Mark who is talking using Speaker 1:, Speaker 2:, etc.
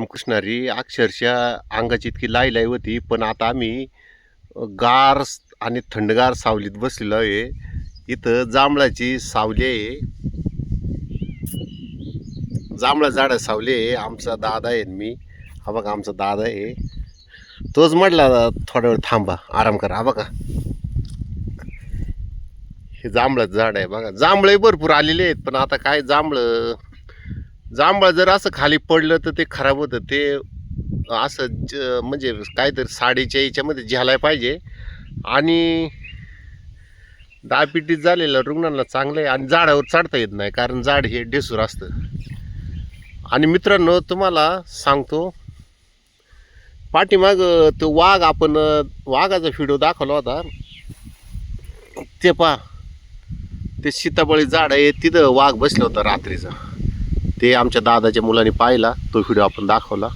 Speaker 1: कृष्णारी अक्षरशः अंगाची इतकी लाई होती, पण आता आम्ही गार आणि थंडगार सावलीत बसलेलो आहे. इथं जांभळाची सावली आहे, जांभळा झाडं सावली आहे. आमचा दादा आहे मी, हा बघा आमचा दादा आहे. तोच म्हटला थोडा वेळ थांबा, आराम करा. हा बघा हे जांभळाचं झाड आहे बघा. जांभळे भरपूर आलेले आहेत, पण आता काय जांभळ जर असं खाली पडलं तर ते खराब होतं. ते असं म्हणजे काहीतरी साडीच्या याच्यामध्ये झेलाय पाहिजे. आणि डायबिटीज झालेल्या रुग्णांना चांगलं आहे. आणि झाडावर चढता येत नाही, कारण झाड हे डेसूर असतं. आणि मित्रांनो तुम्हाला सांगतो, पाठीमाग तो वाघ, आपण वाघाचा व्हिडिओ दाखवला होता ते पहा, ते सीताफळी झाड आहे, तिथं वाघ बसला होता रात्रीचा. ते आमच्या दादाच्या मुलांनी पाहिला, तो व्हिडिओ आपण दाखवला.